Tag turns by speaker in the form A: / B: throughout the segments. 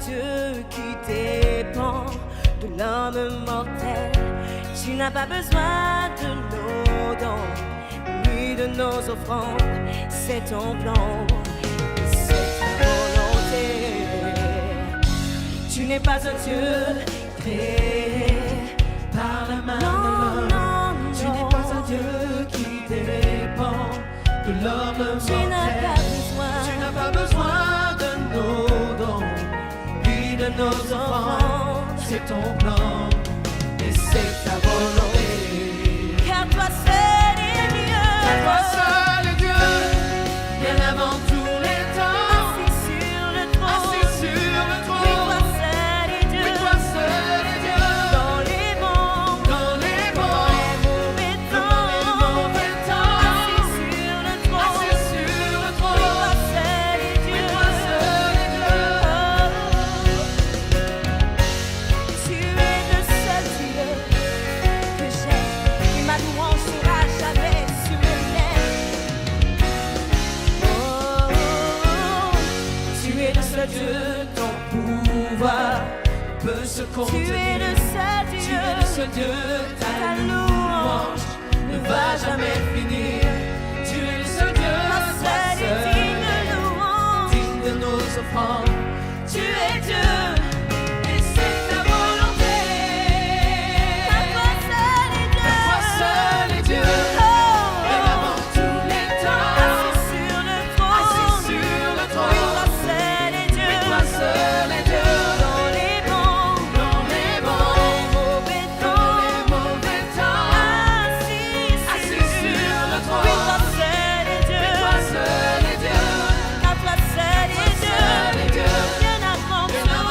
A: Dieu qui dépend de l'homme mortel. Tu n'as pas besoin de nos dons, ni de nos offrandes. C'est ton plan, c'est ta volonté. Tu n'es pas un Dieu créé par la main de l'homme. Tu n'es pas un Dieu qui dépend de l'homme mortel. Tu n'as pas besoin de nos dons, ni de nos offrandes. C'est ton plan et c'est ta volonté. Car toi seul est Dieu. Car toi seul est Dieu, bien avant tous les temps. Assis sur le trône. Assis sur le trône. Oui, toi seul est Dieu. Oui, toi seul est Dieu. Dans les bons, dans les mauvais temps. Dans les mauvais temps. Assis sur le trône. Assis sur le trône. Oui, toi seul est Dieu. Oui, toi seul est Dieu. Tu es le seul Dieu que j'aime, et ma louange sera jamais sur mes lèvres. Oh, tu es le seul Dieu, ton pouvoir peut se contenir. Tu es le seul Dieu, tu es le seul Dieu, ta louange ne va jamais finir. Tu es le seul Dieu, ta seule est digne de louange, digne de nos offrandes. Tu es Dieu. Et c'est ta volonté. Car toi seul est Dieu. Car toi seul est Dieu. Et avant tous les temps. Assis sur le trône. Assis sur le trône. Oui, toi seul est Dieu. Oui, toi seul est Dieu. Dans les bons, dans les mauvais temps. Dans les mauvais temps. Assis sur le trône. Oui, toi seul est Dieu. Oui, toi seul est Dieu. Car toi seul est Dieu. Bien avant tout.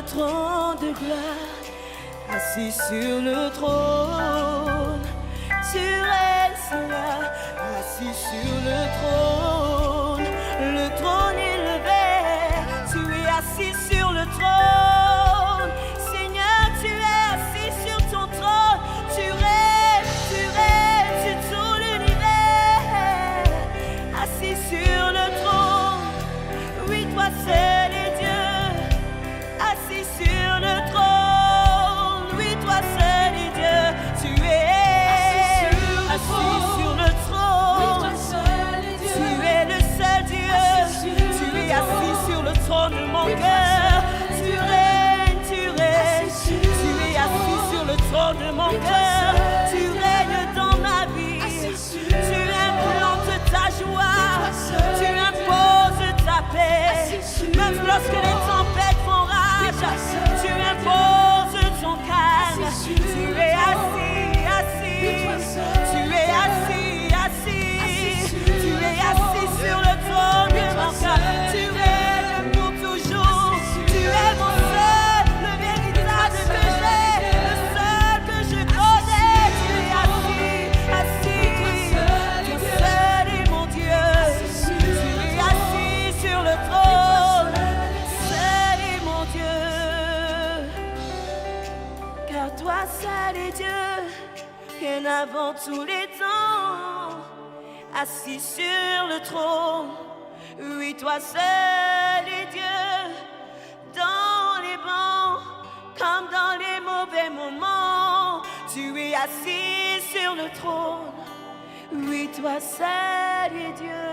A: le trône de gloire, assis sur le trône. Tu règnes, Seigneur, assis sur le trône élevé. Tu es assis sur le trône. Seigneur, tu es assis sur ton trône. Tu règnes sur tout l'univers. Assis sur le trône. Oui, toi seul est Dieu. Assis sur le trône. Oui, toi seul est Dieu. Tu es assis sur le trône. Tu es le seul Dieu. Tu es assis sur le trône de mon cœur. Tu règnes. Tu es assis sur le trône de mon cœur. Tu règnes dans ma vie. Tu implantes ta joie. Tu imposes ta paix. Même lorsque les tempêtes font rage, tu imposes ton calme. Tu es assis. Tu es assis. Tu es assis sur le trône de mon cœur. Tu règnes pour toujours. Tu es mon seul, le véritable que j'ai, le seul que je connais. Tu es assis. Tu seul est mon Dieu. Tu es assis sur le trône. Seul est mon Dieu. Car toi seul est Dieu. Et avant tous les temps, assis sur le trône, oui, toi seul est Dieu, dans les bons comme dans les mauvais moments, tu es assis sur le trône, oui, toi seul est Dieu.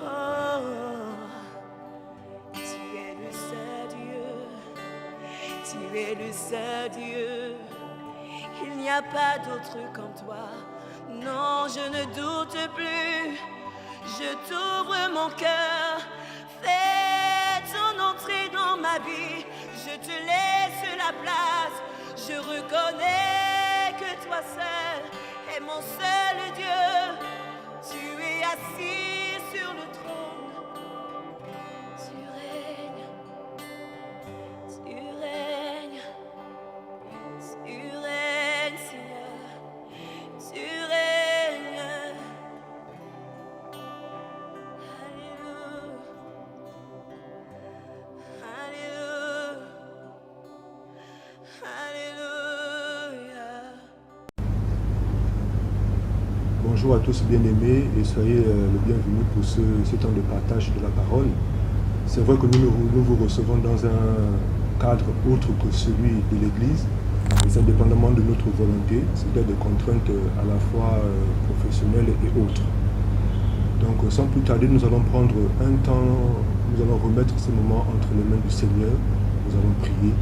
A: Oh, tu es le seul Dieu, tu es le seul Dieu. Il n'y a pas d'autre comme toi. Non, je ne doute plus. Je t'ouvre mon cœur. Fais ton entrée dans ma vie. Je te laisse la place. Je reconnais que toi seul est mon seul Dieu. Tu es assis sur le trône. Tu règnes. Tu règnes. Tu règnes, Seigneur, tu règnes. Alléluia, alléluia, alléluia.
B: Bonjour à tous bien-aimés et soyez le bienvenu pour ce temps de partage de la parole. C'est vrai que nous vous recevons dans un cadre autre que celui de l'Église. Mais indépendamment de notre volonté, c'est-à-dire des contraintes à la fois professionnelles et autres. Donc sans plus tarder, nous allons prendre un temps, nous allons remettre ce moment entre les mains du Seigneur, nous allons prier.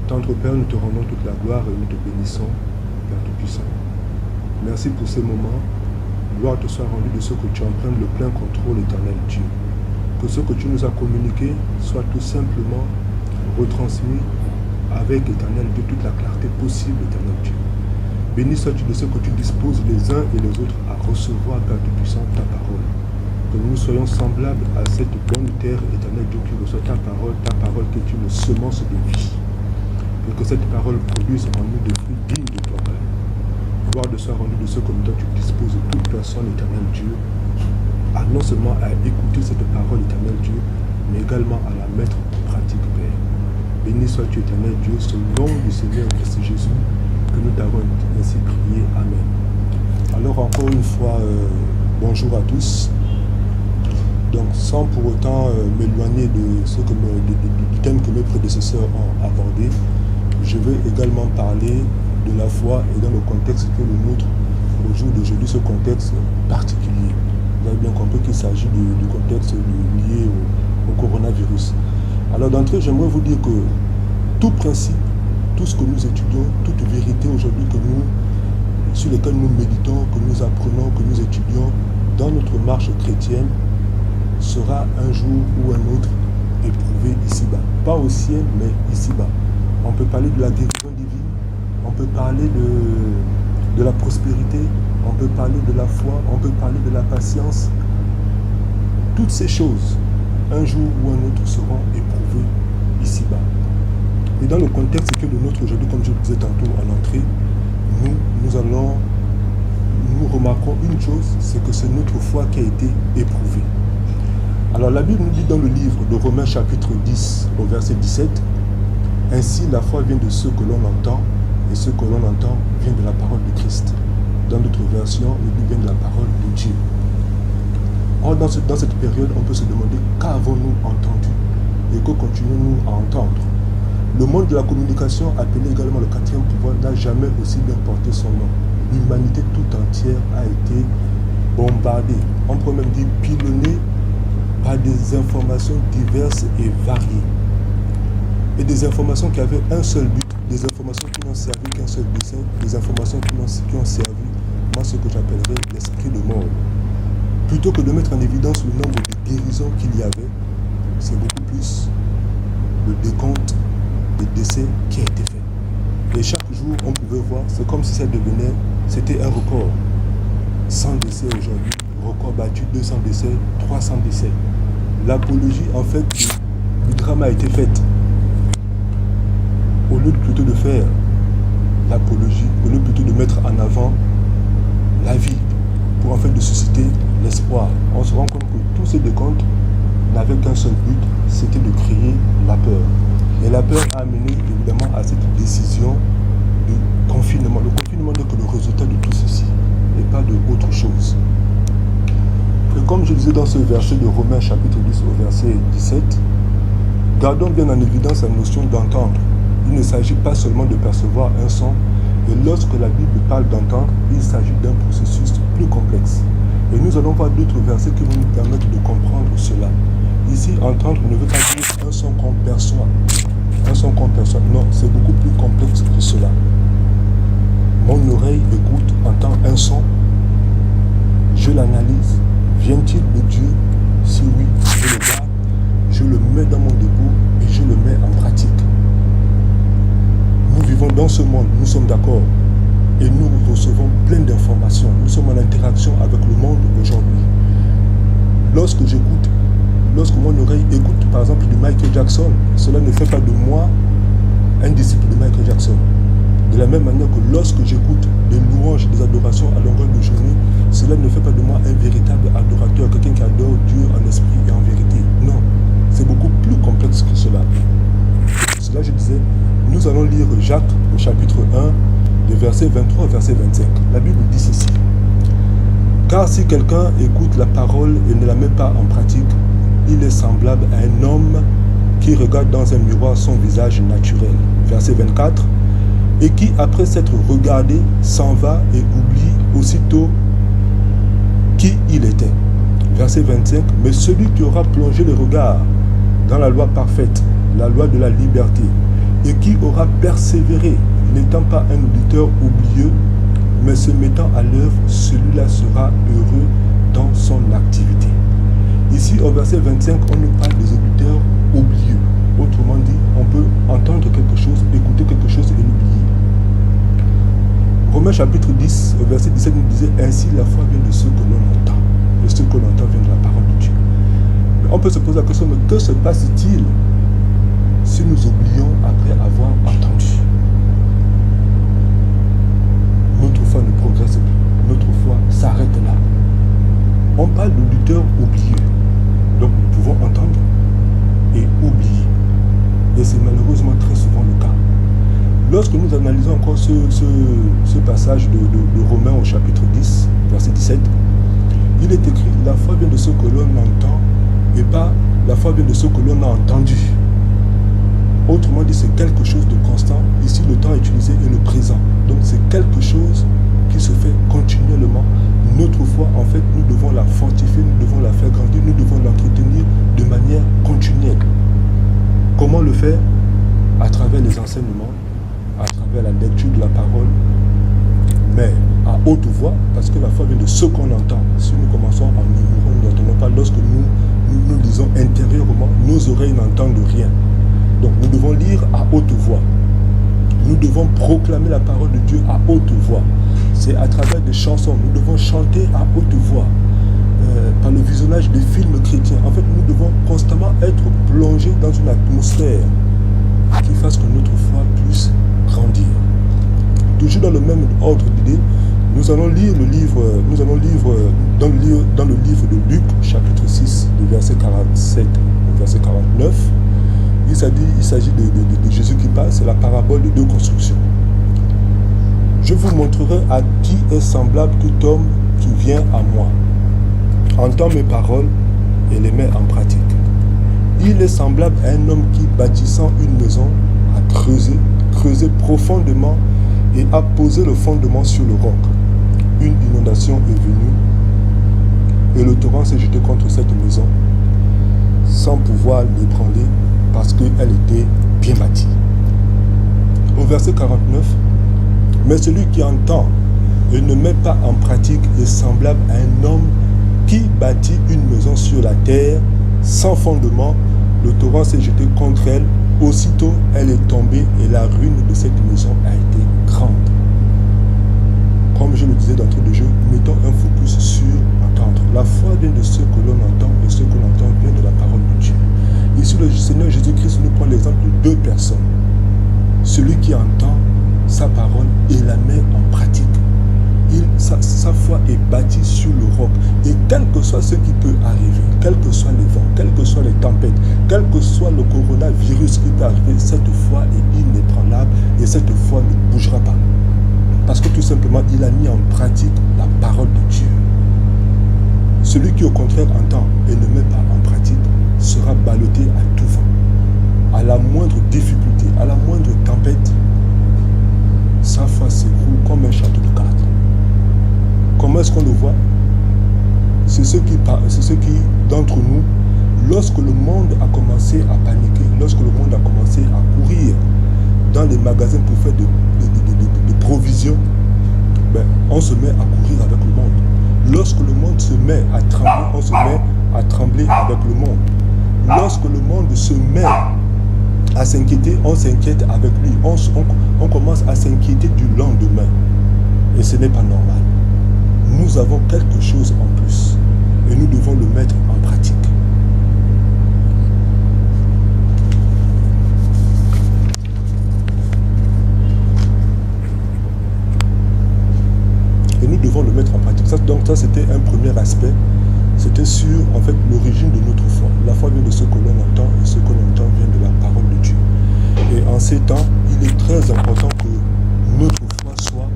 B: Tendre Père, nous te rendons toute la gloire et nous te bénissons, Père Tout-Puissant. Merci pour ce moment. Gloire te soit rendue de ce que tu en prennes le plein contrôle, éternel Dieu. Que ce que tu nous as communiqué soit tout simplement retransmis avec, éternel Dieu, toute la clarté possible, éternel Dieu. Béni sois-tu de ce que tu disposes les uns et les autres à recevoir, Père Tout-Puissant, ta parole. Que nous soyons semblables à cette bonne terre, éternel Dieu, qui reçoit ta parole qui est une semence de vie. Et que cette parole produise en nous des fruits dignes de toi, Père. Gloire de soit rendue de ce que toi tu disposes toute personne, éternel Dieu, à non seulement à écouter cette parole, éternel Dieu, mais également à la mettre en pratique, Père. Béni sois-tu, éternel Dieu, c'est au nom du Seigneur Christ Jésus que nous t'avons ainsi prié. Amen. Alors encore une fois, bonjour à tous. Donc sans pour autant m'éloigner du thème que mes prédécesseurs ont abordé, je vais également parler de la foi et dans le contexte que le nôtre au jour d'aujourd'hui, ce contexte particulier. Vous avez bien compris qu'il s'agit du contexte lié au coronavirus. Alors d'entrée, j'aimerais vous dire que tout principe, tout ce que nous étudions, toute vérité aujourd'hui sur lesquelles nous méditons, que nous apprenons, que nous étudions dans notre marche chrétienne, sera un jour ou un autre éprouvé ici-bas. Pas au ciel, mais ici-bas. On peut parler de la guérison divine, on peut parler de la prospérité, on peut parler de la foi, on peut parler de la patience. Toutes ces choses un jour ou un autre seront éprouvés ici-bas. Et dans le contexte que le nôtre aujourd'hui, comme je le disais tantôt en entrée, nous remarquons une chose, c'est que c'est notre foi qui a été éprouvée. Alors la Bible nous dit dans le livre de Romains chapitre 10 au verset 17, « Ainsi la foi vient de ce que l'on entend, et ce que l'on entend vient de la parole de Christ. » Dans d'autres versions, il dit vient de la parole de Dieu. Or, dans cette période, on peut se demander qu'avons-nous entendu et que continuons-nous à entendre. Le monde de la communication, appelé également le quatrième pouvoir, n'a jamais aussi bien porté son nom. L'humanité tout entière a été bombardée, on pourrait même dire pilonnée, par des informations diverses et variées. Et des informations qui avaient un seul but, des informations qui n'ont servi qu'un seul dessein, des informations qui ont servi, moi, ce que j'appellerais l'esprit de mort. Plutôt que de mettre en évidence le nombre de guérisons qu'il y avait, c'est beaucoup plus le décompte des décès qui a été fait. Et chaque jour, on pouvait voir, c'est comme si ça devenait, c'était un record. 100 décès aujourd'hui, record battu, 200 décès, 300 décès. L'apologie, en fait, du drame a été faite. Au lieu plutôt de faire l'apologie, au lieu plutôt de mettre en avant la vie, pour en fait de susciter l'espoir. On se rend compte que tous ces décomptes n'avaient qu'un seul but, c'était de créer la peur. Et la peur a amené évidemment à cette décision du confinement. Le confinement n'est que le résultat de tout ceci, et pas de autre chose. Et comme je disais dans ce verset de Romains chapitre 10 au verset 17, gardons bien en évidence la notion d'entendre. Il ne s'agit pas seulement de percevoir un son, et lorsque la Bible parle d'entendre, il s'agit d'un processus plus complexe. Et nous allons voir d'autres versets qui vont nous permettre de comprendre cela. Ici, entendre ne veut pas dire un son qu'on perçoit. Un son qu'on perçoit. Non, c'est beaucoup plus complexe que cela. Mon oreille écoute, entend un son, je l'analyse. Vient-il de Dieu? Si oui, je le garde, je le mets dans mon dépôt et je le mets en pratique. Nous vivons dans ce monde, nous sommes d'accord, et nous recevons plein d'informations. Nous sommes en interaction avec le monde aujourd'hui. Lorsque mon oreille écoute par exemple du Michael Jackson, cela ne fait pas de moi un disciple de Michael Jackson. De la même manière que lorsque j'écoute des louanges, des adorations à longueur de journée, cela ne fait pas de moi un véritable adorateur, quelqu'un qui adore Dieu en esprit et en vérité. Non, c'est beaucoup plus complexe que cela. C'est pour cela je disais, nous allons lire Jacques au chapitre 1, de verset 23 au verset 25. La Bible dit ceci. Car si quelqu'un écoute la parole et ne la met pas en pratique, il est semblable à un homme qui regarde dans un miroir son visage naturel. Verset 24. Et qui, après s'être regardé, s'en va et oublie aussitôt qui il était. Verset 25. Mais celui qui aura plongé le regard dans la loi parfaite, la loi de la liberté, et qui aura persévéré, n'étant pas un auditeur oublieux, mais se mettant à l'œuvre, celui-là sera heureux dans son activité. Ici, au verset 25, on nous parle des auditeurs oublieux. Autrement dit, on peut entendre quelque chose, écouter quelque chose et l'oublier. Romains chapitre 10, au verset 17, nous disait « Ainsi la foi vient de ce que l'on entend. Et ce que l'on entend vient de la parole de Dieu. » Mais on peut se poser la question, mais que se passe-t-il si nous oublions après avoir entendu? Notre foi ne progresse plus. Notre foi s'arrête là. On parle d'auditeurs oublieux. Donc nous pouvons entendre et oublier. Et c'est malheureusement très souvent le cas. Lorsque nous analysons encore ce passage de Romains au chapitre 10, verset 17, il est écrit « La foi vient de ce que l'on entend et pas la foi vient de ce que l'on a entendu ». Autrement dit, c'est quelque chose de constant. Ici, le temps utilisé est le présent. Donc c'est quelque chose qui se fait continuellement. Notre foi, en fait, nous devons la fortifier, nous devons la faire grandir, nous devons l'entretenir de manière continuelle. Comment le faire? À travers les enseignements, à travers la lecture de la parole, mais à haute voix, parce que la foi vient de ce qu'on entend. Si nous commençons en murmurant, nous n'entendons pas. Lorsque nous lisons intérieurement, nos oreilles n'entendent rien. Donc nous devons lire à haute voix. Nous devons proclamer la parole de Dieu à haute voix. C'est à travers des chansons. Nous devons chanter à haute voix. par le visionnage des films chrétiens. En fait, nous devons constamment être plongés dans une atmosphère qui fasse que notre foi puisse grandir. Toujours dans le même ordre d'idée, nous allons lire dans le livre de Luc, chapitre 6, du verset 47 au verset 49. Il s'agit de Jésus qui parle, c'est la parabole de deux constructions. Je vous montrerai à qui est semblable tout homme qui vient à moi, entend mes paroles et les met en pratique. Il est semblable à un homme qui, bâtissant une maison, a creusé profondément et a posé le fondement sur le roc. Une inondation est venue et le torrent s'est jeté contre cette maison sans pouvoir l'ébranler parce qu'elle était bien bâtie. Au verset 49, mais celui qui entend et ne met pas en pratique est semblable à un homme qui bâtit une maison sur la terre sans fondement. Le torrent s'est jeté contre elle. Aussitôt, elle est tombée et la ruine de cette maison a été grande. Comme je le disais d'entrée de jeu, mettons un focus sur entendre. La foi vient de ce que l'on entend et ce que l'on entend vient de la parole de Dieu. Ici, le Seigneur Jésus-Christ nous prend l'exemple de deux personnes. Celui qui entend sa parole et la met en pratique. Sa foi est bâtie sur le roc. Et quel que soit ce qui peut arriver, quels que soient les vents, quelles que soient les tempêtes, quel que soit le coronavirus qui peut arriver, cette foi est inébranlable et cette foi ne bougera pas. Parce que tout simplement, il a mis en pratique la parole de Dieu. Celui qui au contraire entend et ne met pas en pratique sera ballotté à tout vent. À la moindre difficulté, à la moindre tempête, sa foi s'écroule comme un château de cartes. Comment est-ce qu'on le voit? C'est ceux qui, d'entre nous, lorsque le monde a commencé à paniquer, lorsque le monde a commencé à courir dans les magasins pour faire de provisions, on se met à courir avec le monde. Lorsque le monde se met à trembler, on se met à trembler avec le monde. Lorsque le monde se met à s'inquiéter, on s'inquiète avec lui. On commence à s'inquiéter du lendemain. Et ce n'est pas normal. Nous avons quelque chose en plus. Et nous devons le mettre en pratique. Et nous devons le mettre en pratique. Donc ça, c'était un premier aspect. C'était sur, en fait, l'origine de notre foi. La foi vient de ce que l'on entend, et ce que l'on entend vient de la parole de Dieu. Et en ces temps, il est très important que notre foi soit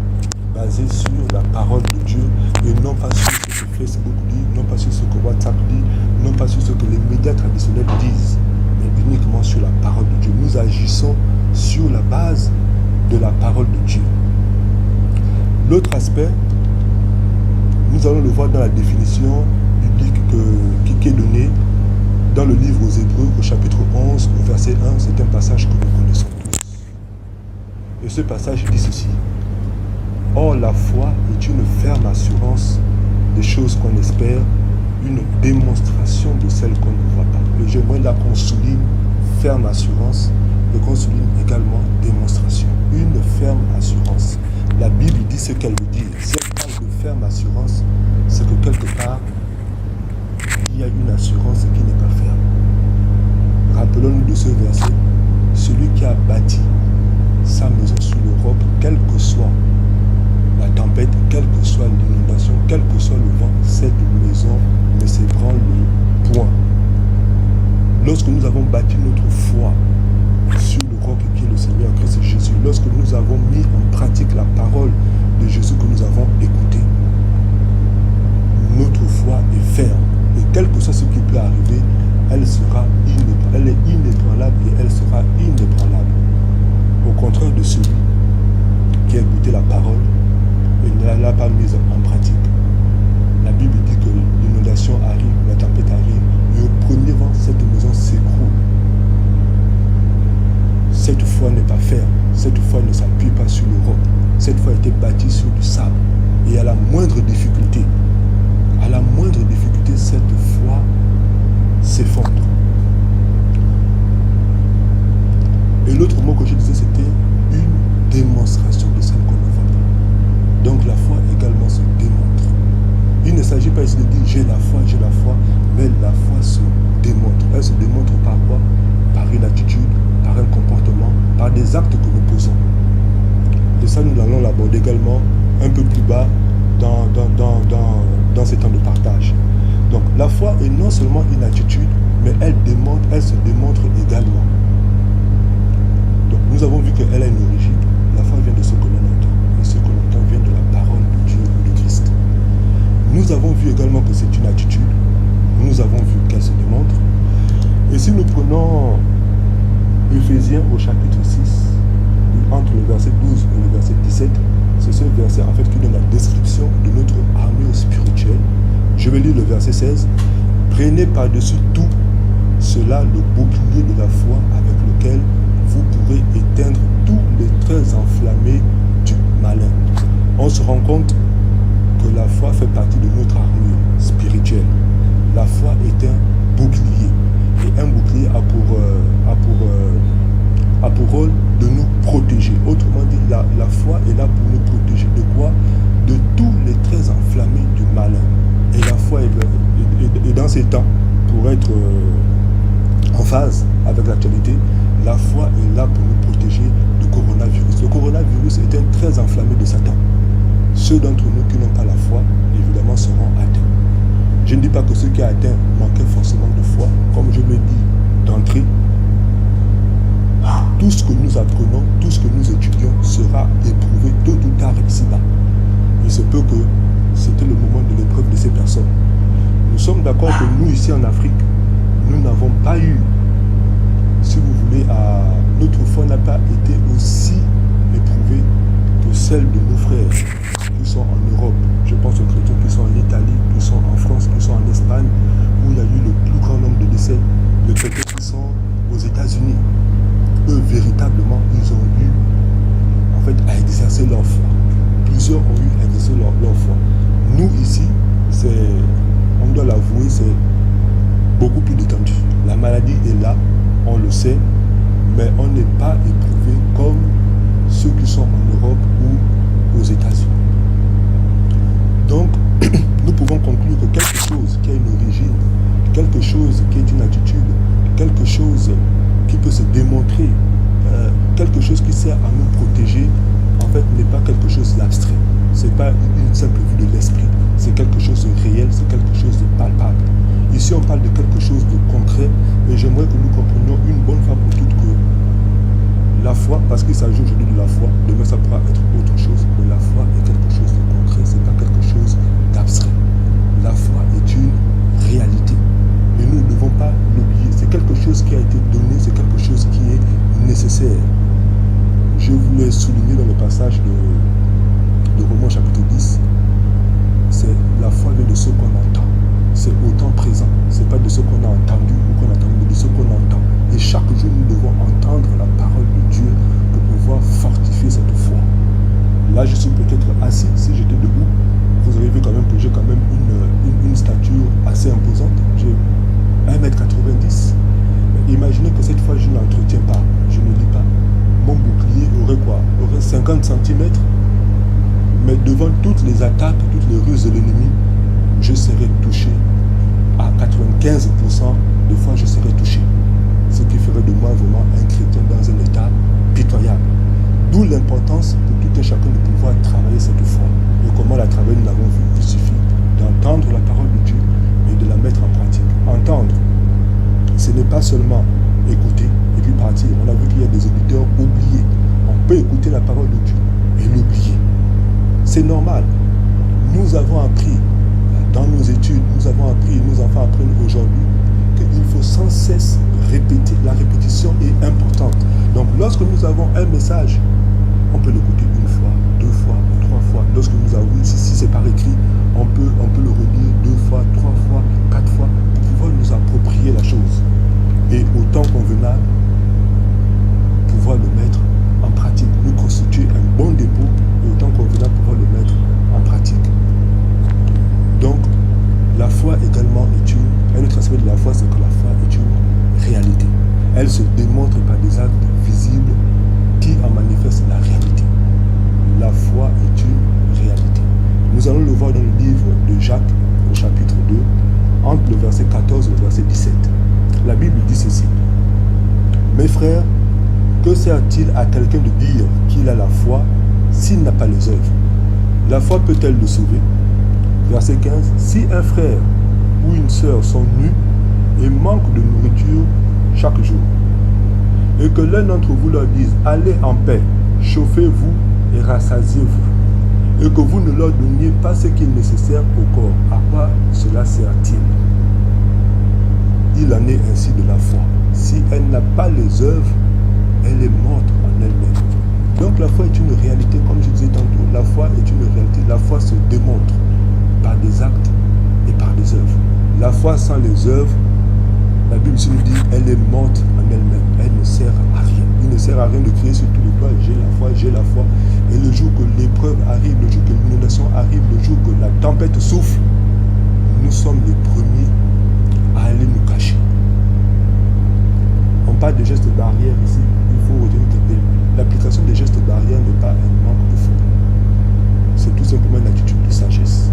B: basée sur la parole de Dieu, et non pas sur ce que Facebook dit, non pas sur ce que WhatsApp dit, non pas sur ce que les médias traditionnels disent, mais uniquement sur la parole de Dieu. Nous agissons sur la base de la parole de Dieu. L'autre aspect, nous allons le voir dans la définition biblique qui est donnée dans le livre aux Hébreux, au chapitre 11, au verset 1. C'est un passage que nous connaissons tous. Et ce passage dit ceci. Or, la foi est une ferme assurance des choses qu'on espère, une démonstration de celles qu'on ne voit pas. Et j'aimerais là qu'on souligne ferme assurance et qu'on souligne également démonstration. Une ferme assurance. La Bible dit ce qu'elle veut dire. Si elle parle de ferme assurance, c'est que quelque part, il y a une assurance qui n'est pas ferme. Rappelons-nous de ce verset. Celui qui a bâti sa maison sur le roc, quelle que soit la tempête, quelle que soit l'inondation, quel que soit le vent, cette maison ne s'ébranle point. Lorsque nous avons bâti notre foi sur le roc qui est le Seigneur Christ Jésus, lorsque nous avons mis en pratique la parole de Jésus que nous avons écoutée, notre foi est ferme. Et quel que soit ce qui peut arriver, elle est inébranlable et elle sera inébranlable. Au contraire de celui qui a écouté la parole et ne l'a pas mise en pratique. La Bible dit que l'inondation arrive, la tempête arrive, et au premier vent, cette maison s'écroule. Cette foi n'est pas ferme, cette foi ne s'appuie pas sur le roc, cette foi a été bâtie sur du sable. Et à la moindre difficulté, cette foi s'effondre. Et l'autre mot que je disais, c'était une démonstration de celle qu'on ne voit pas. Donc la foi également se démontre. Il ne s'agit pas ici de dire j'ai la foi, mais la foi se démontre. Elle se démontre par quoi? Par une attitude, par un comportement, par des actes que nous posons. Et ça, nous allons l'aborder également un peu plus bas dans ces temps de partage. Donc la foi est non seulement une attitude, mais elle se démontre également. Donc nous avons vu qu'elle a une origine. La foi vient de ce que l'on entend. Et ce que l'on entend vient de la parole de Dieu ou de Christ. Nous avons vu également que c'est une attitude. Nous avons vu qu'elle se démontre. Et si nous prenons Éphésiens au chapitre 6, entre le verset 12 et le verset 17, c'est ce verset en fait qui donne la description de notre armure spirituelle. Je vais lire le verset 16. Prenez par-dessus tout cela le bouclier de la foi avec lequel vous pourrez éteindre tous les traits enflammés du malin. On se rend compte que la foi fait partie de notre armure spirituelle. La foi est un bouclier. Et un bouclier a pour rôle de nous protéger. Autrement dit, la foi est là pour nous protéger. De quoi? De tous les traits enflammés du malin. Et la foi est dans ces temps, pour être en phase avec l'actualité, la foi est là pour nous protéger du coronavirus. Le coronavirus est un trait enflammé de Satan. Ceux d'entre nous qui n'ont pas la foi, évidemment, seront atteints. Je ne dis pas que ceux qui sont atteints manquaient forcément de foi. Comme je le dis d'entrée, tout ce que nous apprenons, tout ce que nous étudions sera éprouvé tôt ou tard ici-bas. Il se peut que c'était le moment de l'épreuve de ces personnes. Nous sommes d'accord que nous, ici en Afrique, nous n'avons pas eu, si vous voulez, notre foi n'a pas été aussi éprouvée que celle de nos frères qui sont en Europe. Je pense aux chrétiens qui sont en Italie, qui sont en France, qui sont en Espagne, où il y a eu le plus grand nombre de décès. Les chrétiens qui sont aux États-Unis, eux, véritablement, ils ont eu, en fait, à exercer leur foi. Plusieurs ont eu à exercer leur foi. Nous, ici, on doit l'avouer, c'est beaucoup plus détendu. La maladie est là, on le sait, mais on n'est pas éprouvé comme ceux qui sont en Europe ou aux États-Unis. Donc, nous pouvons conclure que quelque chose qui a une origine, quelque chose qui est une attitude, quelque chose qui peut se démontrer, quelque chose qui sert à nous protéger, en fait, n'est pas quelque chose d'abstrait. Ce n'est pas une simple vue de l'esprit. C'est quelque chose de réel, c'est quelque chose de palpable. Ici, on parle de quelque chose de concret, et j'aimerais que nous comprenions une bonne fois pour toutes que la foi, parce qu'il s'agit aujourd'hui de la foi, demain ça pourra être autre chose, mais la foi est quelque chose de concret, ce n'est pas quelque chose d'abstrait. La foi est une réalité, et nous ne devons pas l'oublier. C'est quelque chose qui a été donné, c'est quelque chose qui est nécessaire. Je voulais souligner dans le passage de Romains chapitre 10, c'est la foi vient de ce qu'on entend. C'est au temps présent. Ce n'est pas de ce qu'on a entendu ou qu'on attend, mais de ce qu'on entend. Et chaque jour, nous devons entendre la parole de Dieu pour pouvoir fortifier cette foi. Là, je suis peut-être assis. Si j'étais debout, vous avez vu quand même que j'ai quand même une stature assez imposante. J'ai 1m90. Mais imaginez que cette fois, je ne l'entretiens pas. Je ne lis pas. Mon bouclier aurait quoi? Aurait 50 cm. Mais devant toutes les attaques, toutes les ruses de l'ennemi, je serai touché. À 95% de fois, je serai touché. Ce qui ferait de moi vraiment un chrétien dans un état pitoyable. D'où l'importance pour tout un chacun de pouvoir travailler cette foi. Et comment la travailler, nous l'avons vu. Il suffit d'entendre la parole de Dieu et de la mettre en pratique. Entendre, ce n'est pas seulement écouter et puis partir. On a vu qu'il y a des auditeurs oubliés. On peut écouter la parole de Dieu et l'oublier. C'est normal. Nous avons appris dans nos études, nous avons appris et nos enfants apprennent aujourd'hui qu'il faut sans cesse répéter. La répétition est importante. Donc lorsque nous avons un message, on peut l'écouter une fois, deux fois, trois fois. Lorsque nous avons, si c'est par écrit, on peut le relire deux fois, trois fois, quatre fois, pour pouvoir nous approprier la chose. Et au temps convenable, pouvoir le mettre en pratique. Nous constituer un bon dépôt et au temps convenable, pouvoir le mettre en pratique. Donc, la foi également est un autre aspect de la foi, c'est que la foi est une réalité. Elle se démontre par des actes visibles qui en manifestent la réalité. La foi est une réalité. Nous allons le voir dans le livre de Jacques, au chapitre 2, entre le verset 14 et le verset 17. La Bible dit ceci. Mes frères, que sert-il à quelqu'un de dire qu'il a la foi s'il n'a pas les œuvres? La foi peut-elle le sauver? Verset 15. Si un frère ou une sœur sont nus et manquent de nourriture chaque jour, et que l'un d'entre vous leur dise, allez en paix, chauffez-vous et rassasiez-vous, et que vous ne leur donniez pas ce qui est nécessaire au corps, à quoi cela sert-il? Il en est ainsi de la foi. Si elle n'a pas les œuvres, elle est morte en elle-même. Donc la foi est une réalité, comme je disais tantôt. La foi est une réalité. La foi se démontre par des actes et par des œuvres. La foi sans les œuvres, la Bible nous dit, elle est morte en elle-même. Elle ne sert à rien. Il ne sert à rien de crier sur tous les toits, j'ai la foi, j'ai la foi. Et le jour que l'épreuve arrive, le jour que l'inondation arrive, le jour que la tempête souffle, nous sommes les premiers à aller nous cacher. On parle de gestes barrières ici. Il faut retenir que l'application des gestes barrières n'est pas un manque de foi. C'est tout simplement une attitude de sagesse.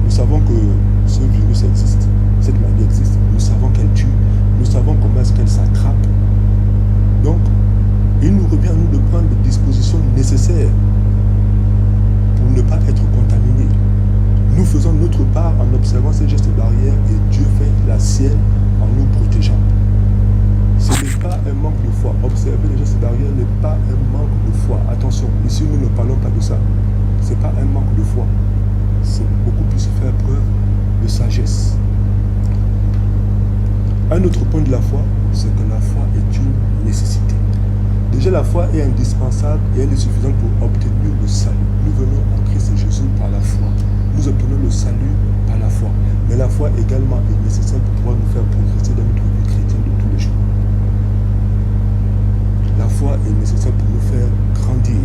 B: Nous savons que ce virus existe, cette maladie existe. Nous savons qu'elle tue. Nous savons comment est-ce qu'elle s'attrape. Donc, il nous revient à nous de prendre les dispositions nécessaires pour ne pas être contaminés. Nous faisons notre part en observant ces gestes barrières et Dieu fait la sienne en nous protégeant. Ce n'est pas un manque de foi. Observer les gestes barrières n'est pas un manque de foi. Attention, ici nous ne parlons pas de ça. Ce n'est pas un manque de foi. C'est beaucoup plus faire preuve de sagesse. Un autre point de la foi, c'est que la foi est une nécessité. Déjà, la foi est indispensable et elle est suffisante pour obtenir le salut. Nous venons en Christ Jésus par la foi. Nous obtenons le salut par la foi. Mais la foi également est nécessaire pour pouvoir nous faire progresser dans notre vie chrétienne de tous les jours. La foi est nécessaire pour nous faire grandir.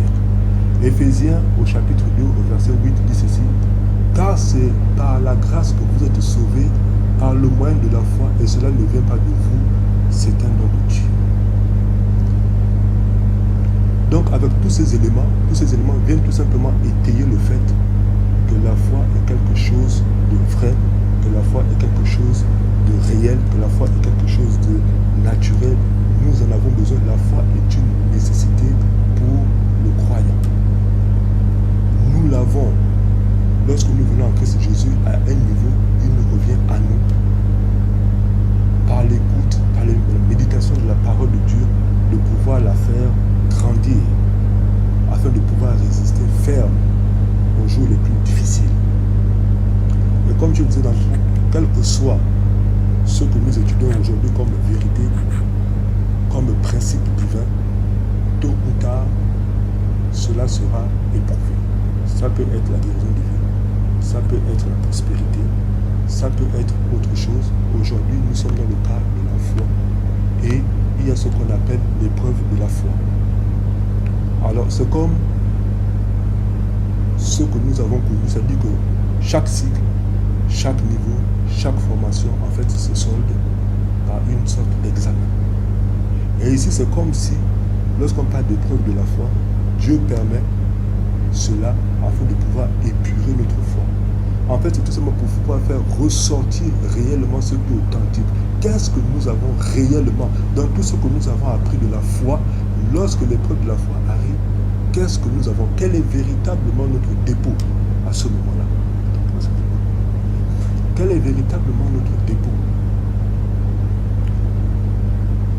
B: Éphésiens au chapitre 2 au verset 8 dit ceci. Car c'est par la grâce que vous êtes sauvés par le moyen de la foi et cela ne vient pas de vous, c'est un don de Dieu. Donc avec tous ces éléments viennent tout simplement étayer le fait que la foi est quelque chose de vrai, que la foi est quelque chose de réel, que la foi est quelque chose de naturel. Nous en avons besoin. La foi est une nécessité pour le croyant. Nous l'avons. Lorsque nous venons en Christ Jésus à un niveau, il nous revient à nous. Par l'écoute, par la méditation de la parole de Dieu, de pouvoir la faire grandir, afin de pouvoir résister ferme aux jours les plus difficiles. Et comme je le disais dans tout, quel que soit ce que nous étudions aujourd'hui comme vérité, comme principe divin, tôt ou tard, cela sera éprouvé. Ça peut être la guérison divine, ça peut être la prospérité, ça peut être autre chose. Aujourd'hui, nous sommes dans le cadre de la foi et il y a ce qu'on appelle l'épreuve de la foi. Alors, c'est comme ce que nous avons connu, c'est-à-dire que chaque cycle, chaque niveau, chaque formation, en fait, se solde par une sorte d'examen. Et ici, c'est comme si, lorsqu'on parle d'épreuve de la foi, Dieu permet cela afin de pouvoir épurer notre foi. En fait, c'est tout simplement pour pouvoir faire ressortir réellement ce qui est authentique. Qu'est-ce que nous avons réellement dans tout ce que nous avons appris de la foi? Lorsque l'épreuve de la foi arrive, qu'est-ce que nous avons? Quel est véritablement notre dépôt à ce moment-là? Quel est véritablement notre dépôt?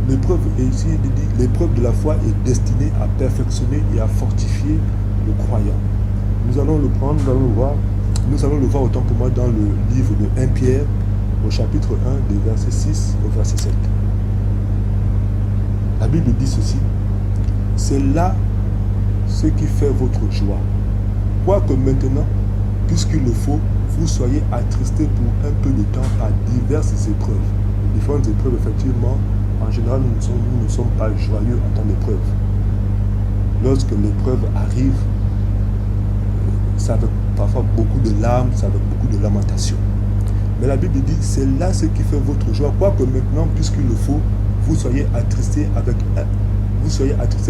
B: L'épreuve, et ici il dit, l'épreuve de la foi est destinée à perfectionner et à fortifier le croyant. Nous allons le prendre, nous allons le voir autant pour moi dans le livre de 1 Pierre, au chapitre 1, des versets 6 au verset 7. La Bible dit ceci. C'est là ce qui fait votre joie. Quoique maintenant, puisqu'il le faut, vous soyez attristés pour un peu de temps par diverses épreuves. Les différentes épreuves, effectivement, en général, nous ne sommes pas joyeux en temps d'épreuve. Lorsque l'épreuve arrive, ça avec parfois beaucoup de larmes, ça avec beaucoup de lamentations. Mais la Bible dit, c'est là ce qui fait votre joie. Quoique maintenant, puisqu'il le faut, vous soyez attristés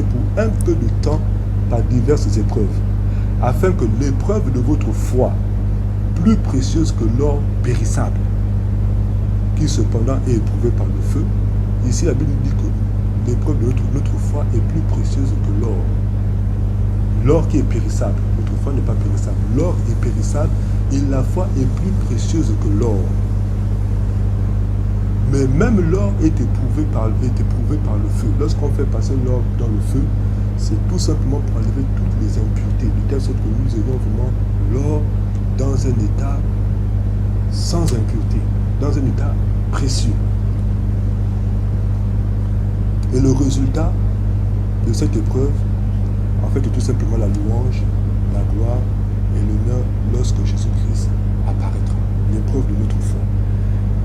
B: pour un peu de temps par diverses épreuves, afin que l'épreuve de votre foi, plus précieuse que l'or périssable, qui cependant est éprouvé par le feu. Ici, la Bible nous dit que l'épreuve de notre foi est plus précieuse que l'or. L'or qui est périssable, notre foi n'est pas périssable. L'or est périssable et la foi est plus précieuse que l'or. Mais même l'or est éprouvé par le feu. Lorsqu'on fait passer l'or dans le feu, c'est tout simplement pour enlever toutes les impuretés, de telle sorte que nous ayons vraiment l'or dans un état sans impureté, dans un état précieux. Et le résultat de cette épreuve, en fait, est tout simplement la louange, la gloire et l'honneur lorsque Jésus-Christ apparaîtra. L'épreuve de notre foi.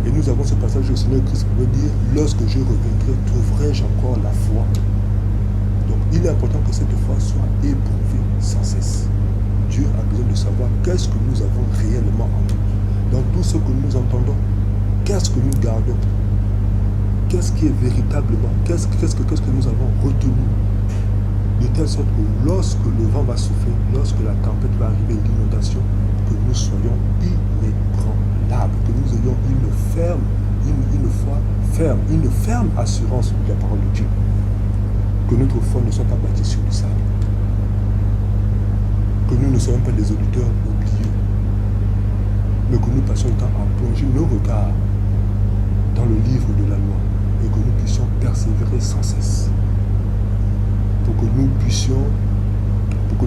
B: Et nous avons ce passage où le Seigneur Christ pouvait dire, lorsque je reviendrai, trouverai-je encore la foi? Donc il est important que cette foi soit éprouvée sans cesse. Dieu a besoin de savoir qu'est-ce que nous avons réellement en nous. Dans tout ce que nous entendons, qu'est-ce que nous gardons? Qu'est-ce qui est véritablement? Qu'est-ce que nous avons retenu? De telle sorte que lorsque le vent va souffler, lorsque la tempête va arriver, l'inondation, que nous soyons inébranlables, que nous ayons une foi ferme, une ferme assurance de la parole de Dieu. Que notre foi ne soit pas bâtie sur du sable. Que nous ne soyons pas des auditeurs oublieux, mais que nous passions le temps à plonger nos regards dans le livre de la loi et que nous puissions persévérer sans cesse. Pour que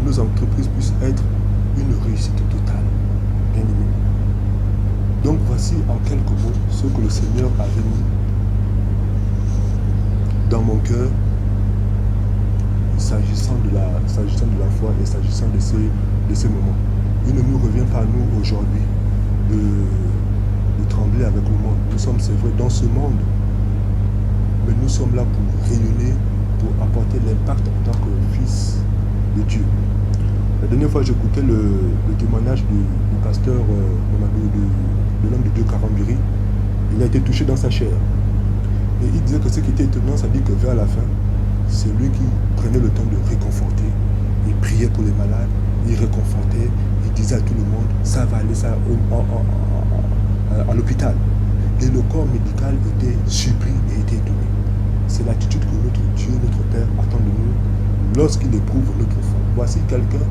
B: nos entreprises puissent être une réussite totale. Bien aimé. Donc voici en quelques mots ce que le Seigneur avait mis dans mon cœur s'agissant de la foi et s'agissant de ces moments. Il ne nous revient pas à nous aujourd'hui de trembler avec le monde. Nous sommes, c'est vrai, dans ce monde, mais nous sommes là pour rayonner, pour apporter l'impact en tant que fils de Dieu. La dernière fois, j'écoutais le témoignage du pasteur de l'homme de Dieu Karambiri. Il a été touché dans sa chair. Et il disait que ce qui était étonnant, ça dit que vers la fin, c'est lui qui prenait le temps de réconforter. Il priait pour les malades, il réconfortait, il disait à tout le monde, ça va aller à l'hôpital. Et le corps médical était surpris et était étonné. C'est l'attitude que notre Dieu, notre Père attend de nous lorsqu'il éprouve notre foi. Voici quelqu'un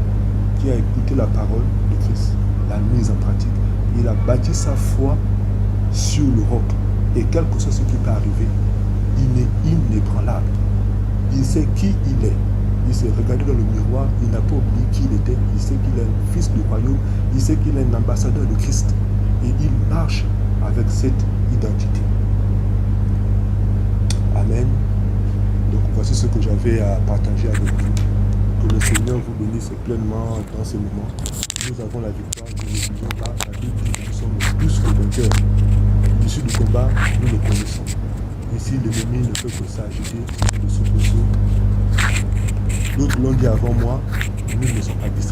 B: qui a écouté la parole de Christ, l'a mise en pratique. Il a bâti sa foi sur le roc. Et quel que soit ce qui peut arriver, il est inébranlable. Il sait qui il est. Il s'est regardé dans le miroir, il n'a pas oublié qui il était. Il sait qu'il est un fils du royaume, il sait qu'il est un ambassadeur de Christ. Et il marche avec cette identité. Amen. Donc voici ce que j'avais à partager avec vous. Que le Seigneur vous bénisse pleinement dans ces moments. Nous avons la victoire, nous n'oublions pas. La Bible dit que nous sommes plus que vainqueurs. L'issue du combat, nous le connaissons. Ici, l'ennemi ne peut que s'agiter de ce saut. D'autres l'ont dit avant moi, nous ne sommes pas distraits.